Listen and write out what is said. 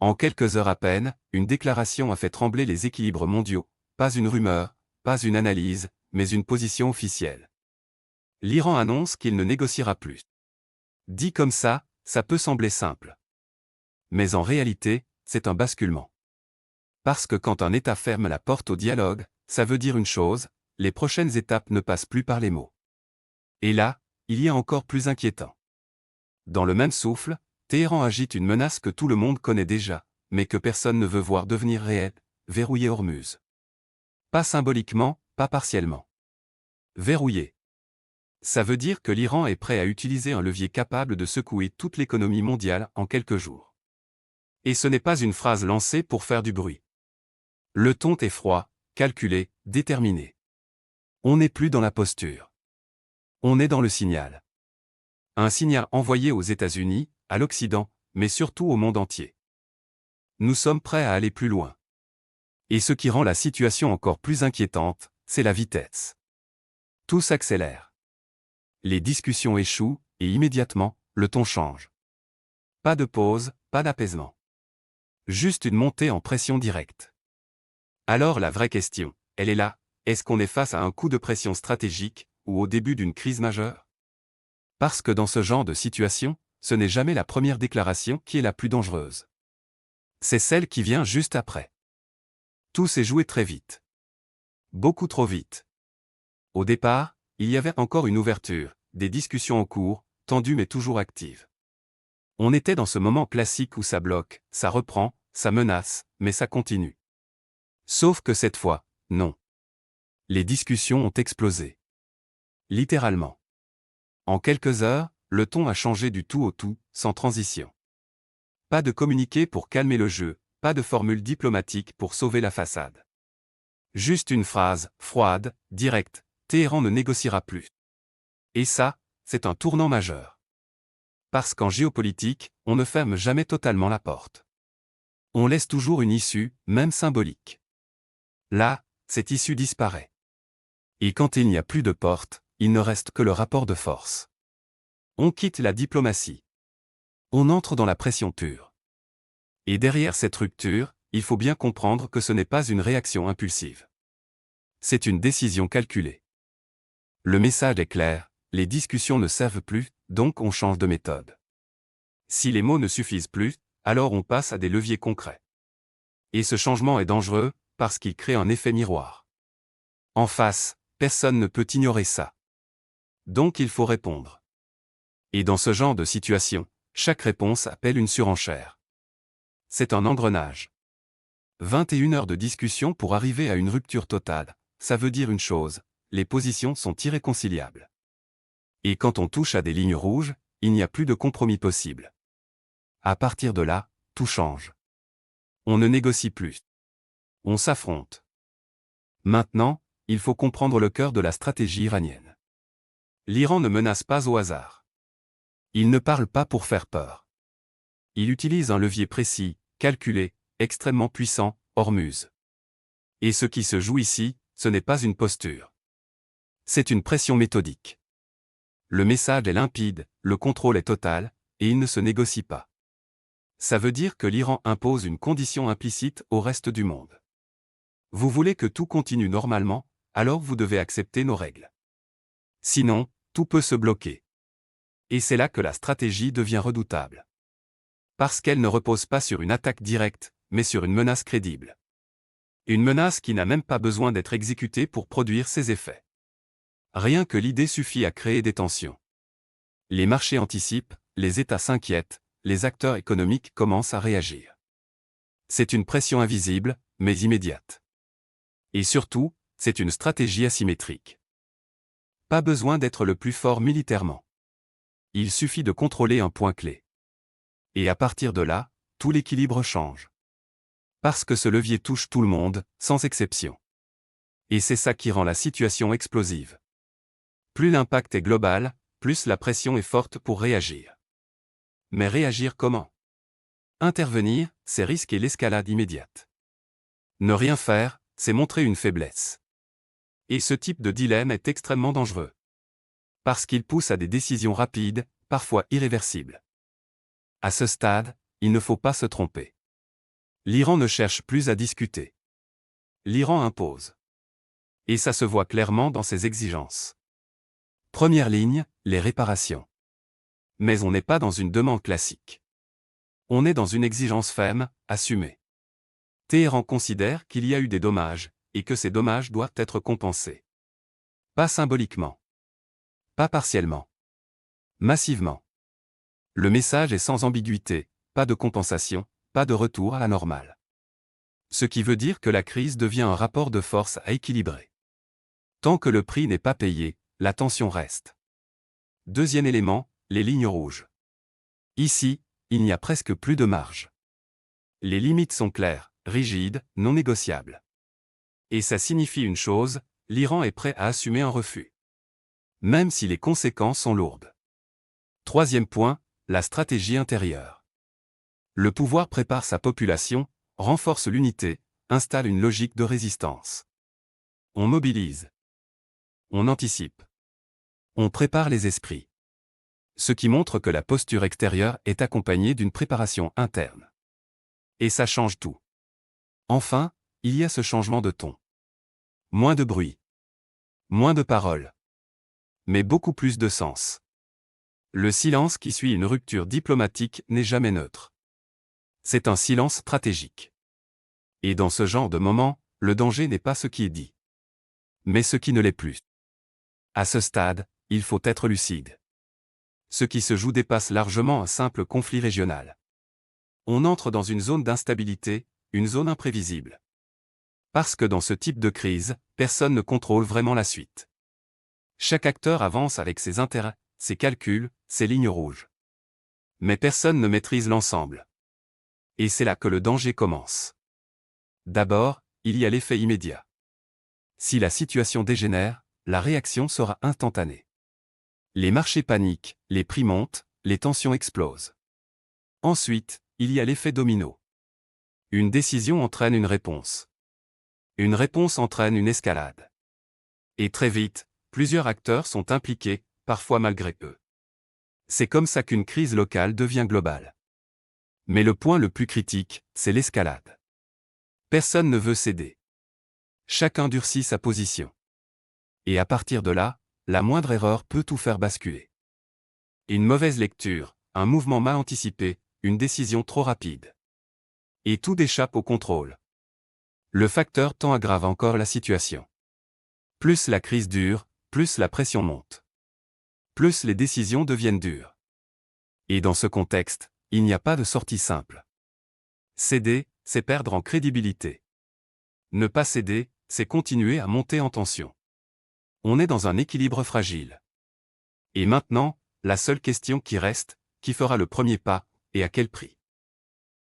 En quelques heures à peine, une déclaration a fait trembler les équilibres mondiaux, pas une rumeur, pas une analyse, mais une position officielle. L'Iran annonce qu'il ne négociera plus. Dit comme ça peut sembler simple. Mais en réalité, c'est un basculement. Parce que quand un État ferme la porte au dialogue, ça veut dire une chose, les prochaines étapes ne passent plus par les mots. Et là, il y a encore plus inquiétant. Dans le même souffle, Téhéran agite une menace que tout le monde connaît déjà, mais que personne ne veut voir devenir réelle, verrouiller Hormuz. Pas symboliquement, pas partiellement. Verrouiller. Ça veut dire que l'Iran est prêt à utiliser un levier capable de secouer toute l'économie mondiale en quelques jours. Et ce n'est pas une phrase lancée pour faire du bruit. Le ton est froid, calculé, déterminé. On n'est plus dans la posture. On est dans le signal. Un signal envoyé aux États-Unis, à l'Occident, mais surtout au monde entier. Nous sommes prêts à aller plus loin. Et ce qui rend la situation encore plus inquiétante, c'est la vitesse. Tout s'accélère. Les discussions échouent, et immédiatement, le ton change. Pas de pause, pas d'apaisement. Juste une montée en pression directe. Alors la vraie question, elle est là, est-ce qu'on est face à un coup de pression stratégique, ou au début d'une crise majeure? Parce que dans ce genre de situation, ce n'est jamais la première déclaration qui est la plus dangereuse. C'est celle qui vient juste après. Tout s'est joué très vite. Beaucoup trop vite. Au départ, il y avait encore une ouverture, des discussions en cours, tendues mais toujours actives. On était dans ce moment classique où ça bloque, ça reprend, ça menace, mais ça continue. Sauf que cette fois, non. Les discussions ont explosé. Littéralement. En quelques heures, le ton a changé du tout au tout, sans transition. Pas de communiqué pour calmer le jeu, pas de formule diplomatique pour sauver la façade. Juste une phrase, froide, directe, Téhéran ne négociera plus. Et ça, c'est un tournant majeur. Parce qu'en géopolitique, on ne ferme jamais totalement la porte. On laisse toujours une issue, même symbolique. Là, cette issue disparaît. Et quand il n'y a plus de porte, il ne reste que le rapport de force. On quitte la diplomatie. On entre dans la pression pure. Et derrière cette rupture, il faut bien comprendre que ce n'est pas une réaction impulsive. C'est une décision calculée. Le message est clair, les discussions ne servent plus, donc on change de méthode. Si les mots ne suffisent plus, alors on passe à des leviers concrets. Et ce changement est dangereux, parce qu'il crée un effet miroir. En face, personne ne peut ignorer ça. Donc il faut répondre. Et dans ce genre de situation, chaque réponse appelle une surenchère. C'est un engrenage. 21 heures de discussion pour arriver à une rupture totale, ça veut dire une chose, les positions sont irréconciliables. Et quand on touche à des lignes rouges, il n'y a plus de compromis possible. À partir de là, tout change. On ne négocie plus. On s'affronte. Maintenant, il faut comprendre le cœur de la stratégie iranienne. L'Iran ne menace pas au hasard. Il ne parle pas pour faire peur. Il utilise un levier précis, calculé, extrêmement puissant, Hormuz. Et ce qui se joue ici, ce n'est pas une posture. C'est une pression méthodique. Le message est limpide, le contrôle est total, et il ne se négocie pas. Ça veut dire que l'Iran impose une condition implicite au reste du monde. Vous voulez que tout continue normalement, alors vous devez accepter nos règles. Sinon, tout peut se bloquer. Et c'est là que la stratégie devient redoutable. Parce qu'elle ne repose pas sur une attaque directe, mais sur une menace crédible. Une menace qui n'a même pas besoin d'être exécutée pour produire ses effets. Rien que l'idée suffit à créer des tensions. Les marchés anticipent, les États s'inquiètent, les acteurs économiques commencent à réagir. C'est une pression invisible, mais immédiate. Et surtout, c'est une stratégie asymétrique. Pas besoin d'être le plus fort militairement. Il suffit de contrôler un point clé. Et à partir de là, tout l'équilibre change. Parce que ce levier touche tout le monde, sans exception. Et c'est ça qui rend la situation explosive. Plus l'impact est global, plus la pression est forte pour réagir. Mais réagir comment? Intervenir, c'est risquer l'escalade immédiate. Ne rien faire, c'est montrer une faiblesse. Et ce type de dilemme est extrêmement dangereux. Parce qu'il pousse à des décisions rapides, parfois irréversibles. À ce stade, il ne faut pas se tromper. L'Iran ne cherche plus à discuter. L'Iran impose. Et ça se voit clairement dans ses exigences. Première ligne, les réparations. Mais on n'est pas dans une demande classique. On est dans une exigence ferme, assumée. Téhéran considère qu'il y a eu des dommages, et que ces dommages doivent être compensés. Pas symboliquement. Pas partiellement. Massivement. Le message est sans ambiguïté, pas de compensation, pas de retour à la normale. Ce qui veut dire que la crise devient un rapport de force à équilibrer. Tant que le prix n'est pas payé, la tension reste. Deuxième élément, les lignes rouges. Ici, il n'y a presque plus de marge. Les limites sont claires, rigides, non négociables. Et ça signifie une chose, l'Iran est prêt à assumer un refus. Même si les conséquences sont lourdes. Troisième point, la stratégie intérieure. Le pouvoir prépare sa population, renforce l'unité, installe une logique de résistance. On mobilise. On anticipe. On prépare les esprits. Ce qui montre que la posture extérieure est accompagnée d'une préparation interne. Et ça change tout. Enfin, il y a ce changement de ton. Moins de bruit. Moins de paroles. Mais beaucoup plus de sens. Le silence qui suit une rupture diplomatique n'est jamais neutre. C'est un silence stratégique. Et dans ce genre de moment, le danger n'est pas ce qui est dit, mais ce qui ne l'est plus. À ce stade, il faut être lucide. Ce qui se joue dépasse largement un simple conflit régional. On entre dans une zone d'instabilité, une zone imprévisible. Parce que dans ce type de crise, personne ne contrôle vraiment la suite. Chaque acteur avance avec ses intérêts, ses calculs, ses lignes rouges. Mais personne ne maîtrise l'ensemble. Et c'est là que le danger commence. D'abord, il y a l'effet immédiat. Si la situation dégénère, la réaction sera instantanée. Les marchés paniquent, les prix montent, les tensions explosent. Ensuite, il y a l'effet domino. Une décision entraîne une réponse. Une réponse entraîne une escalade. Et très vite, plusieurs acteurs sont impliqués, parfois malgré eux. C'est comme ça qu'une crise locale devient globale. Mais le point le plus critique, c'est l'escalade. Personne ne veut céder. Chacun durcit sa position. Et à partir de là, la moindre erreur peut tout faire basculer. Une mauvaise lecture, un mouvement mal anticipé, une décision trop rapide. Et tout échappe au contrôle. Le facteur temps aggrave encore la situation. Plus la crise dure, plus la pression monte. Plus les décisions deviennent dures. Et dans ce contexte, il n'y a pas de sortie simple. Céder, c'est perdre en crédibilité. Ne pas céder, c'est continuer à monter en tension. On est dans un équilibre fragile. Et maintenant, la seule question qui reste, qui fera le premier pas, et à quel prix ?